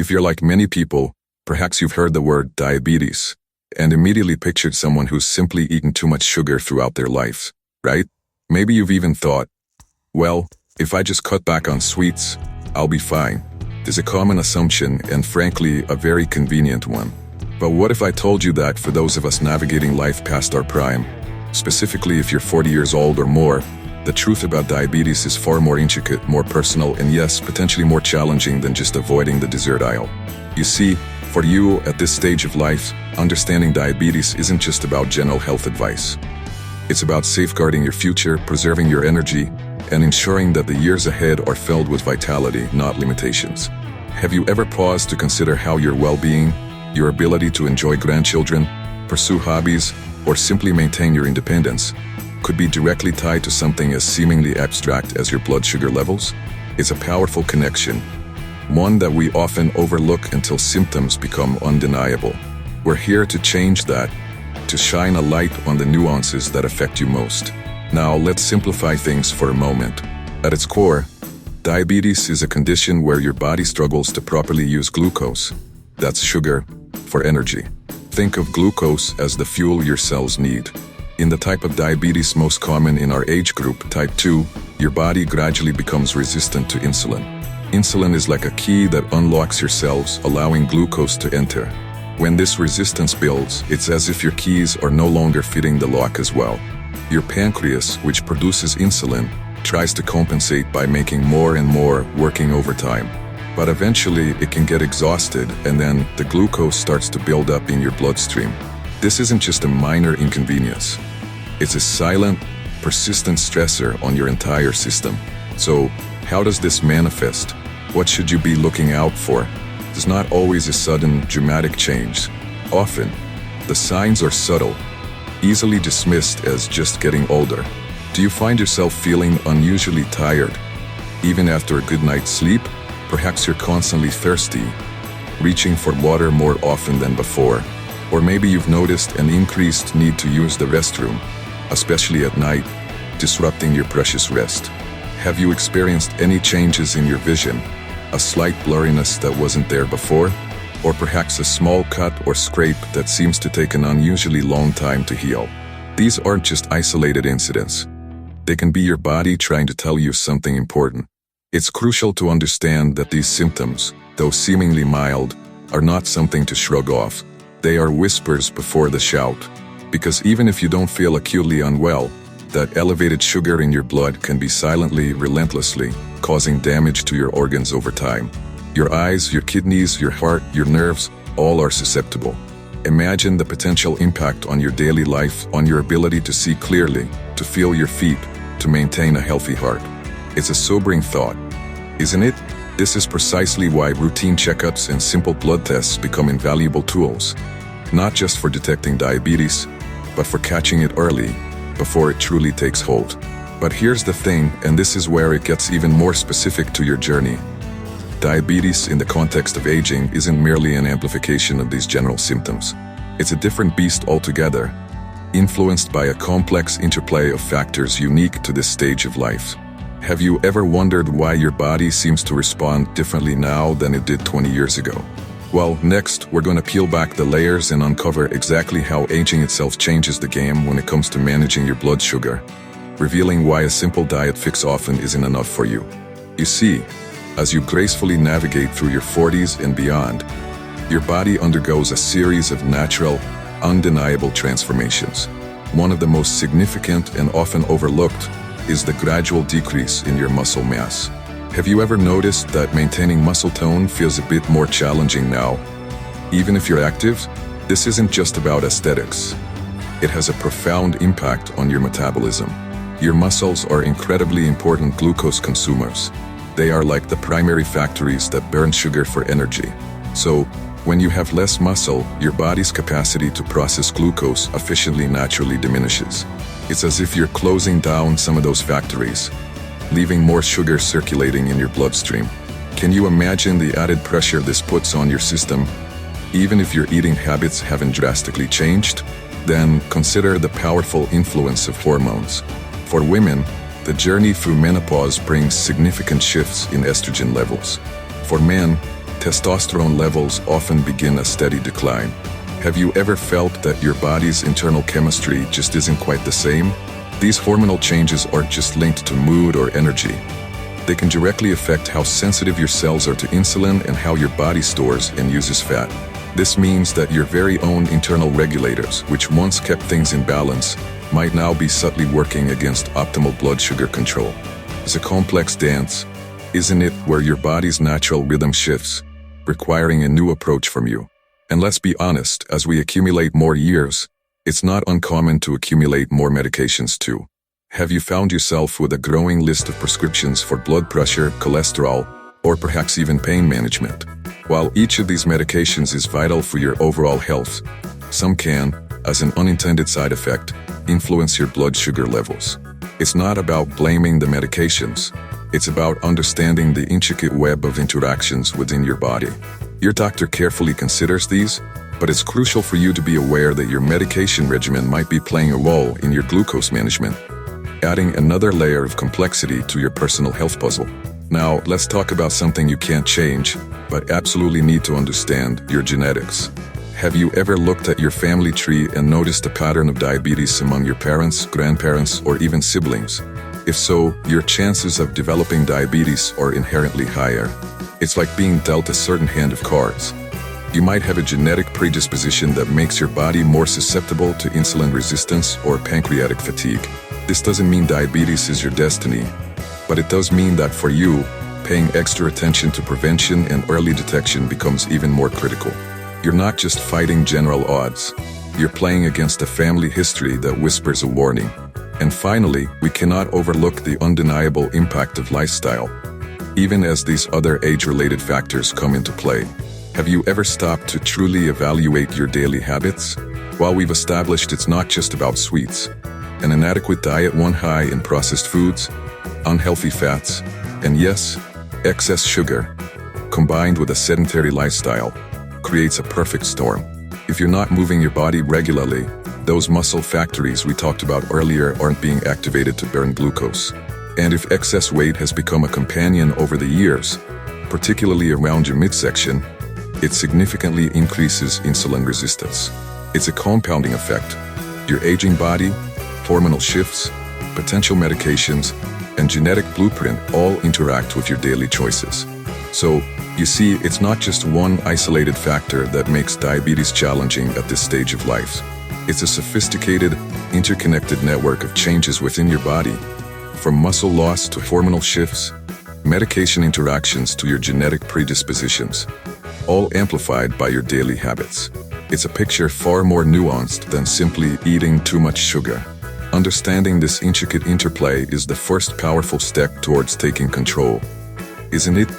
If you're like many people, perhaps you've heard the word diabetes and immediately pictured someone who's simply eaten too much sugar throughout their lives, right? Maybe you've even thought, well, if I just cut back on sweets, I'll be fine. It's a common assumption and frankly, a very convenient one. But what if I told you that for those of us navigating life past our prime, specifically if you're 40 years old or more, the truth about diabetes is far more intricate, more personal, and yes, potentially more challenging than just avoiding the dessert aisle. You see, for you, at this stage of life, understanding diabetes isn't just about general health advice. It's about safeguarding your future, preserving your energy, and ensuring that the years ahead are filled with vitality, not limitations. Have you ever paused to consider how your well-being, your ability to enjoy grandchildren, pursue hobbies, or simply maintain your independence could be directly tied to something as seemingly abstract as your blood sugar levels? It's a powerful connection, one that we often overlook until symptoms become undeniable. We're here to change that, to shine a light on the nuances that affect you most. Now, let's simplify things for a moment. At its core, diabetes is a condition where your body struggles to properly use glucose, that's sugar, for energy. Think of glucose as the fuel your cells need. In the type of diabetes most common in our age group, type 2, your body gradually becomes resistant to insulin. Insulin is like a key that unlocks your cells, allowing glucose to enter. When this resistance builds, it's as if your keys are no longer fitting the lock as well. Your pancreas, which produces insulin, tries to compensate by making more and more, working overtime. But eventually, it can get exhausted, and then the glucose starts to build up in your bloodstream. This isn't just a minor inconvenience. It's a silent, persistent stressor on your entire system. So, how does this manifest? What should you be looking out for? It's not always a sudden, dramatic change. Often, the signs are subtle, easily dismissed as just getting older. Do you find yourself feeling unusually tired, even after a good night's sleep? Perhaps you're constantly thirsty, reaching for water more often than before. Or maybe you've noticed an increased need to use the restroom, especially at night, disrupting your precious rest. Have you experienced any changes in your vision? A slight blurriness that wasn't there before? Or perhaps a small cut or scrape that seems to take an unusually long time to heal? These aren't just isolated incidents. They can be your body trying to tell you something important. It's crucial to understand that these symptoms, though seemingly mild, are not something to shrug off. They are whispers before the shout. Because even if you don't feel acutely unwell, that elevated sugar in your blood can be silently, relentlessly, causing damage to your organs over time. Your eyes, your kidneys, your heart, your nerves, all are susceptible. Imagine the potential impact on your daily life, on your ability to see clearly, to feel your feet, to maintain a healthy heart. It's a sobering thought, isn't it? This is precisely why routine checkups and simple blood tests become invaluable tools, not just for detecting diabetes, but for catching it early, before it truly takes hold. But here's the thing, and this is where it gets even more specific to your journey. Diabetes in the context of aging isn't merely an amplification of these general symptoms. It's a different beast altogether, influenced by a complex interplay of factors unique to this stage of life. Have you ever wondered why your body seems to respond differently now than it did 20 years ago? Well, next, we're going to peel back the layers and uncover exactly how aging itself changes the game when it comes to managing your blood sugar, revealing why a simple diet fix often isn't enough for you. You see, as you gracefully navigate through your 40s and beyond, your body undergoes a series of natural, undeniable transformations. One of the most significant and often overlooked is the gradual decrease in your muscle mass. Have you ever noticed that maintaining muscle tone feels a bit more challenging now? Even if you're active, this isn't just about aesthetics. It has a profound impact on your metabolism. Your muscles are incredibly important glucose consumers. They are like the primary factories that burn sugar for energy. So, when you have less muscle, your body's capacity to process glucose efficiently naturally diminishes. It's as if you're closing down some of those factories, leaving more sugar circulating in your bloodstream. Can you imagine the added pressure this puts on your system? Even if your eating habits haven't drastically changed, then consider the powerful influence of hormones. For women, the journey through menopause brings significant shifts in estrogen levels. For men, testosterone levels often begin a steady decline. Have you ever felt that your body's internal chemistry just isn't quite the same? These hormonal changes aren't just linked to mood or energy. They can directly affect how sensitive your cells are to insulin and how your body stores and uses fat. This means that your very own internal regulators, which once kept things in balance, might now be subtly working against optimal blood sugar control. It's a complex dance, isn't it, where your body's natural rhythm shifts, requiring a new approach from you. And let's be honest, as we accumulate more years, it's not uncommon to accumulate more medications too. Have you found yourself with a growing list of prescriptions for blood pressure, cholesterol, or perhaps even pain management? While each of these medications is vital for your overall health, some can, as an unintended side effect, influence your blood sugar levels. It's not about blaming the medications. It's about understanding the intricate web of interactions within your body. Your doctor carefully considers these, but it's crucial for you to be aware that your medication regimen might be playing a role in your glucose management, adding another layer of complexity to your personal health puzzle. Now, let's talk about something you can't change, but absolutely need to understand: your genetics. Have you ever looked at your family tree and noticed a pattern of diabetes among your parents, grandparents, or even siblings? If so, your chances of developing diabetes are inherently higher. It's like being dealt a certain hand of cards. You might have a genetic predisposition that makes your body more susceptible to insulin resistance or pancreatic fatigue. This doesn't mean diabetes is your destiny, but it does mean that for you, paying extra attention to prevention and early detection becomes even more critical. You're not just fighting general odds. You're playing against a family history that whispers a warning. And finally, we cannot overlook the undeniable impact of lifestyle, even as these other age-related factors come into play. Have you ever stopped to truly evaluate your daily habits? While we've established it's not just about sweets, an inadequate diet, one high in processed foods, unhealthy fats, and yes, excess sugar, combined with a sedentary lifestyle, creates a perfect storm. If you're not moving your body regularly, those muscle factories we talked about earlier aren't being activated to burn glucose. And if excess weight has become a companion over the years, particularly around your midsection, it significantly increases insulin resistance. It's a compounding effect. Your aging body, hormonal shifts, potential medications, and genetic blueprint all interact with your daily choices. So, you see, it's not just one isolated factor that makes diabetes challenging at this stage of life. It's a sophisticated, interconnected network of changes within your body, from muscle loss to hormonal shifts, medication interactions to your genetic predispositions, all amplified by your daily habits. It's a picture far more nuanced than simply eating too much sugar. Understanding this intricate interplay is the first powerful step towards taking control, isn't it?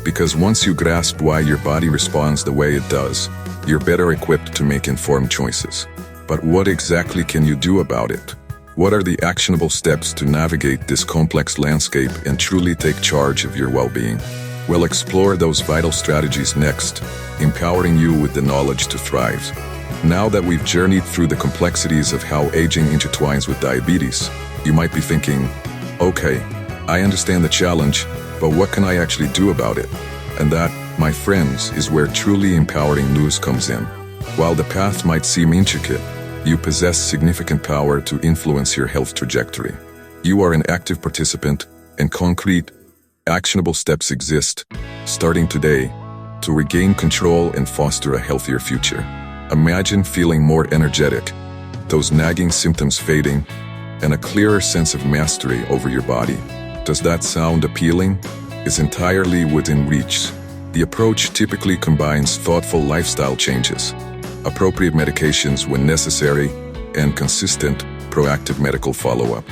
Because once you grasp why your body responds the way it does, you're better equipped to make informed choices. But what exactly can you do about it? What are the actionable steps to navigate this complex landscape and truly take charge of your well-being? We'll explore those vital strategies next, empowering you with the knowledge to thrive. Now that we've journeyed through the complexities of how aging intertwines with diabetes, you might be thinking, okay, I understand the challenge, but what can I actually do about it? And that, my friends, is where truly empowering news comes in. While the path might seem intricate, you possess significant power to influence your health trajectory. You are an active participant, and concrete, actionable steps exist, starting today, to regain control and foster a healthier future. Imagine feeling more energetic, those nagging symptoms fading, and a clearer sense of mastery over your body. Does that sound appealing? It's entirely within reach. The approach typically combines thoughtful lifestyle changes, appropriate medications when necessary, and consistent, proactive medical follow-up.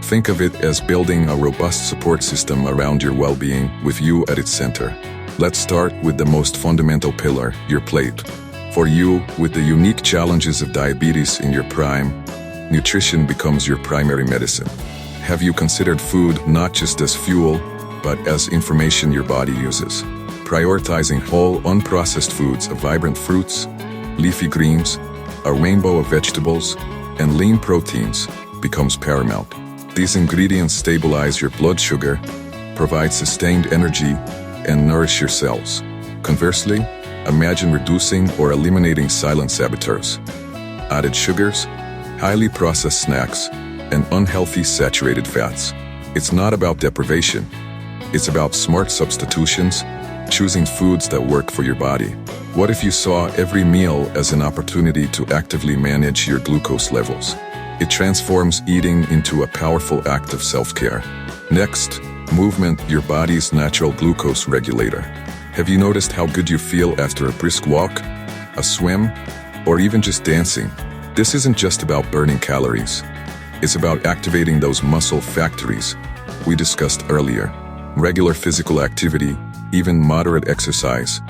Think of it as building a robust support system around your well-being with you at its center. Let's start with the most fundamental pillar, your plate. For you, with the unique challenges of diabetes in your prime, nutrition becomes your primary medicine. Have you considered food not just as fuel, but as information your body uses? Prioritizing whole, unprocessed foods of vibrant fruits, leafy greens, a rainbow of vegetables, and lean proteins becomes paramount. These ingredients stabilize your blood sugar, provide sustained energy, and nourish your cells. Conversely, imagine reducing or eliminating silent saboteurs. Added sugars, highly processed snacks, and unhealthy saturated fats. It's not about deprivation. It's about smart substitutions, choosing foods that work for your body. What if you saw every meal as an opportunity to actively manage your glucose levels? It transforms eating into a powerful act of self-care. Next, movement, your body's natural glucose regulator. Have you noticed how good you feel after a brisk walk, a swim, or even just dancing? This isn't just about burning calories. It's about activating those muscle factories we discussed earlier. Regular physical activity, even moderate exercise,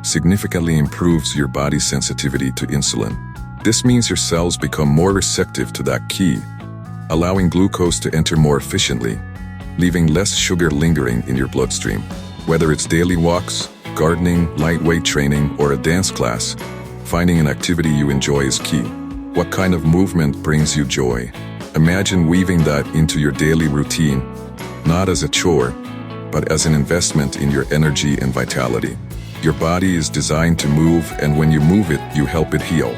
significantly improves your body's sensitivity to insulin. This means your cells become more receptive to that key, allowing glucose to enter more efficiently, leaving less sugar lingering in your bloodstream. Whether it's daily walks, gardening, lightweight training, or a dance class, finding an activity you enjoy is key. What kind of movement brings you joy? Imagine weaving that into your daily routine, not as a chore, but as an investment in your energy and vitality. Your body is designed to move, and when you move it, you help it heal.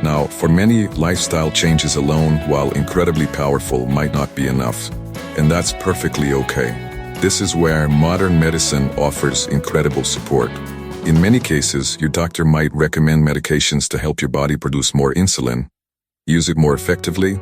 Now, for many, lifestyle changes alone, while incredibly powerful, might not be enough, and that's perfectly okay. This is where modern medicine offers incredible support. In many cases, your doctor might recommend medications to help your body produce more insulin, use it more effectively,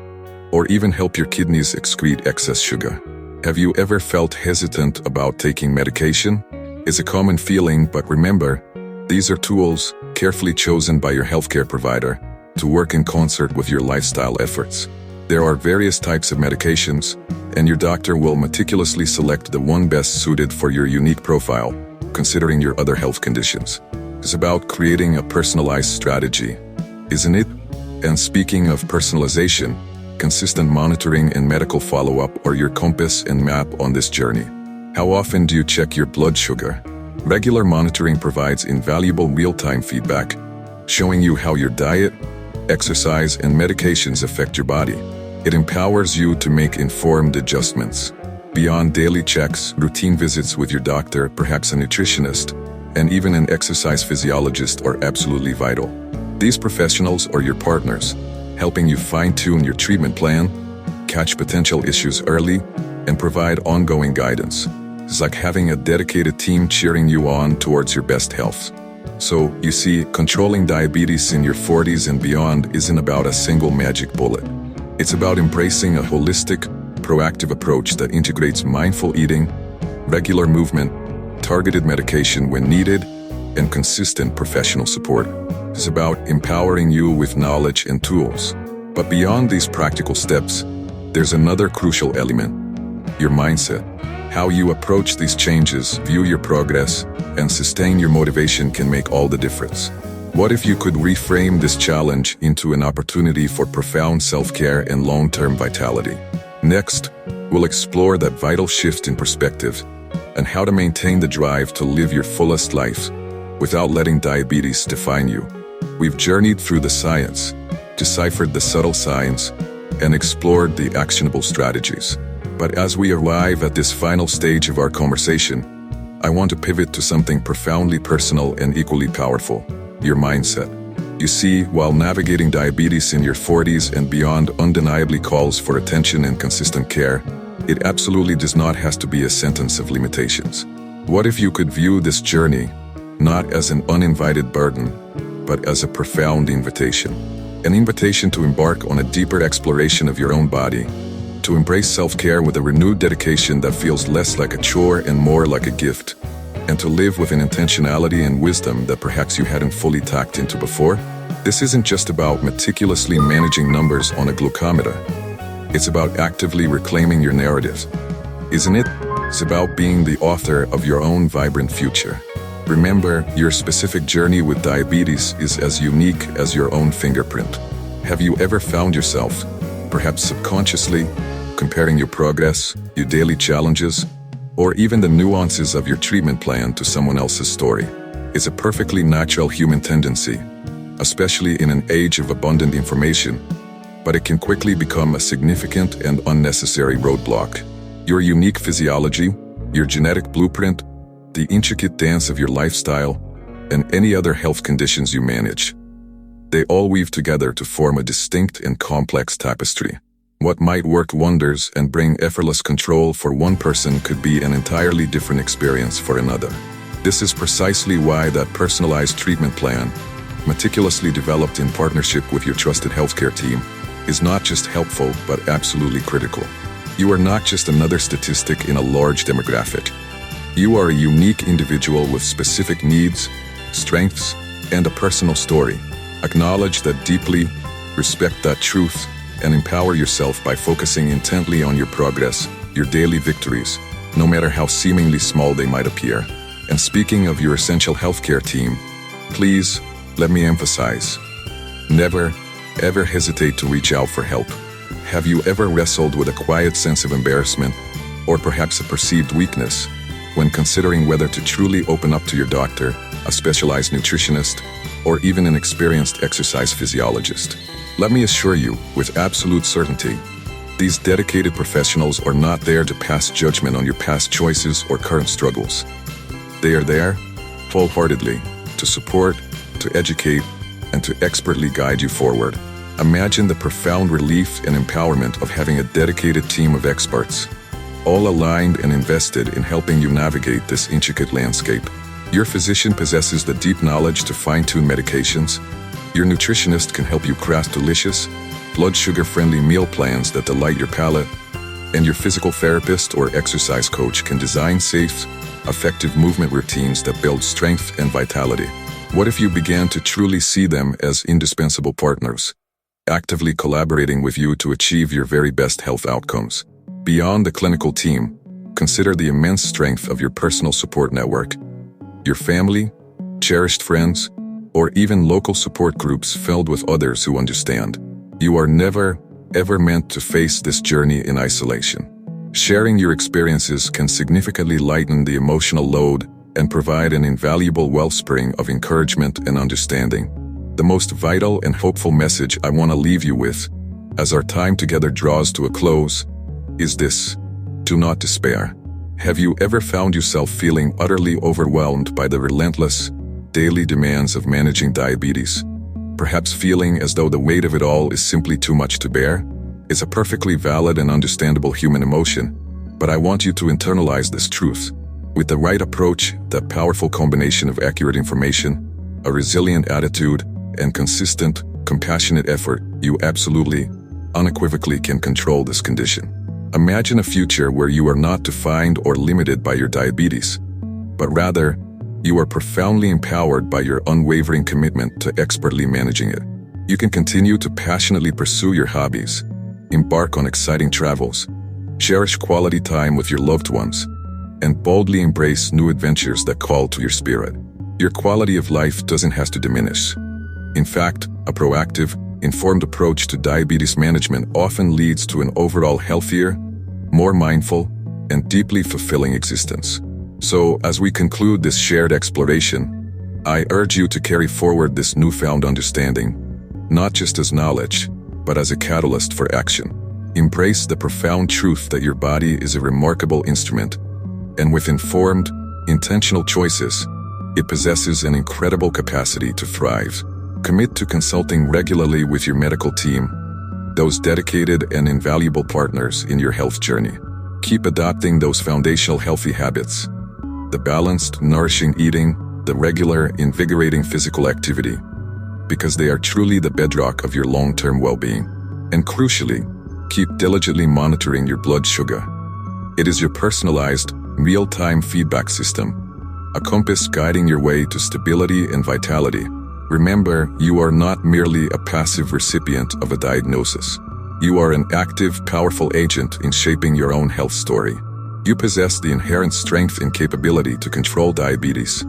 or even help your kidneys excrete excess sugar. Have you ever felt hesitant about taking medication? It's a common feeling, but remember, these are tools carefully chosen by your healthcare provider to work in concert with your lifestyle efforts. There are various types of medications, and your doctor will meticulously select the one best suited for your unique profile, considering your other health conditions. It's about creating a personalized strategy, isn't it? And speaking of personalization, consistent monitoring and medical follow-up are your compass and map on this journey. How often do you check your blood sugar? Regular monitoring provides invaluable real-time feedback, showing you how your diet, exercise, and medications affect your body. It empowers you to make informed adjustments. Beyond daily checks, routine visits with your doctor, perhaps a nutritionist, and even an exercise physiologist are absolutely vital. These professionals are your partners, helping you fine-tune your treatment plan, catch potential issues early, and provide ongoing guidance. It's like having a dedicated team cheering you on towards your best health. So, you see, controlling diabetes in your 40s and beyond isn't about a single magic bullet. It's about embracing a holistic, proactive approach that integrates mindful eating, regular movement, targeted medication when needed, and consistent professional support. It's about empowering you with knowledge and tools. But beyond these practical steps, there's another crucial element: your mindset. How you approach these changes, view your progress, and sustain your motivation can make all the difference. What if you could reframe this challenge into an opportunity for profound self-care and long-term vitality? Next, we'll explore that vital shift in perspective and how to maintain the drive to live your fullest life without letting diabetes define you. We've journeyed through the science, deciphered the subtle signs, and explored the actionable strategies. But as we arrive at this final stage of our conversation, I want to pivot to something profoundly personal and equally powerful: your mindset. You see, while navigating diabetes in your 40s and beyond undeniably calls for attention and consistent care, it absolutely does not have to be a sentence of limitations. What if you could view this journey not as an uninvited burden, but as a profound invitation? An invitation to embark on a deeper exploration of your own body, to embrace self-care with a renewed dedication that feels less like a chore and more like a gift, and to live with an intentionality and wisdom that perhaps you hadn't fully tapped into before. This isn't just about meticulously managing numbers on a glucometer. It's about actively reclaiming your narrative, isn't it? It's about being the author of your own vibrant future. Remember, your specific journey with diabetes is as unique as your own fingerprint. Have you ever found yourself, perhaps subconsciously, comparing your progress, your daily challenges, or even the nuances of your treatment plan to someone else's story? It's a perfectly natural human tendency, especially in an age of abundant information, but it can quickly become a significant and unnecessary roadblock. Your unique physiology, your genetic blueprint, the intricate dance of your lifestyle, and any other health conditions you manage. They all weave together to form a distinct and complex tapestry. What might work wonders and bring effortless control for one person could be an entirely different experience for another. This is precisely why that personalized treatment plan, meticulously developed in partnership with your trusted healthcare team, is not just helpful but absolutely critical. You are not just another statistic in a large demographic. You are a unique individual with specific needs, strengths, and a personal story. Acknowledge that deeply, respect that truth, and empower yourself by focusing intently on your progress, your daily victories, no matter how seemingly small they might appear. And speaking of your essential healthcare team, please, let me emphasize, never, ever hesitate to reach out for help. Have you ever wrestled with a quiet sense of embarrassment, or perhaps a perceived weakness, when considering whether to truly open up to your doctor, a specialized nutritionist, or even an experienced exercise physiologist? Let me assure you, with absolute certainty, these dedicated professionals are not there to pass judgment on your past choices or current struggles. They are there, wholeheartedly, to support, to educate, and to expertly guide you forward. Imagine the profound relief and empowerment of having a dedicated team of experts, all aligned and invested in helping you navigate this intricate landscape. Your physician possesses the deep knowledge to fine-tune medications. Your nutritionist can help you craft delicious, blood sugar-friendly meal plans that delight your palate. And your physical therapist or exercise coach can design safe, effective movement routines that build strength and vitality. What if you began to truly see them as indispensable partners, actively collaborating with you to achieve your very best health outcomes? Beyond the clinical team, consider the immense strength of your personal support network. Your family, cherished friends, or even local support groups filled with others who understand. You are never, ever meant to face this journey in isolation. Sharing your experiences can significantly lighten the emotional load and provide an invaluable wellspring of encouragement and understanding. The most vital and hopeful message I want to leave you with, as our time together draws to a close, is this: do not despair. Have you ever found yourself feeling utterly overwhelmed by the relentless, daily demands of managing diabetes? Perhaps feeling as though the weight of it all is simply too much to bear? It's a perfectly valid and understandable human emotion, but I want you to internalize this truth. With the right approach, that powerful combination of accurate information, a resilient attitude, and consistent, compassionate effort, you absolutely, unequivocally can control this condition. Imagine a future where you are not defined or limited by your diabetes, but rather, you are profoundly empowered by your unwavering commitment to expertly managing it. You can continue to passionately pursue your hobbies, embark on exciting travels, cherish quality time with your loved ones, and boldly embrace new adventures that call to your spirit. Your quality of life doesn't have to diminish. In fact, a proactive, informed approach to diabetes management often leads to an overall healthier, more mindful, and deeply fulfilling existence. So, as we conclude this shared exploration, I urge you to carry forward this newfound understanding, not just as knowledge, but as a catalyst for action. Embrace the profound truth that your body is a remarkable instrument, and with informed, intentional choices, it possesses an incredible capacity to thrive. Commit to consulting regularly with your medical team, those dedicated and invaluable partners in your health journey. Keep adopting those foundational healthy habits: the balanced, nourishing eating, the regular, invigorating physical activity, because they are truly the bedrock of your long-term well-being. And crucially, keep diligently monitoring your blood sugar. It is your personalized, real-time feedback system, a compass guiding your way to stability and vitality. Remember, you are not merely a passive recipient of a diagnosis. You are an active, powerful agent in shaping your own health story. You possess the inherent strength and capability to control diabetes,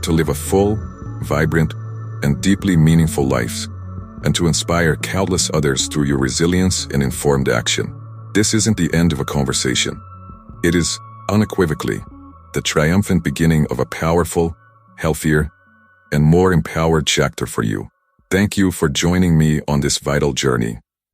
to live a full, vibrant, and deeply meaningful life, and to inspire countless others through your resilience and informed action. This isn't the end of a conversation. It is, unequivocally, the triumphant beginning of a powerful, healthier, and more empowered chapter for you. Thank you for joining me on this vital journey.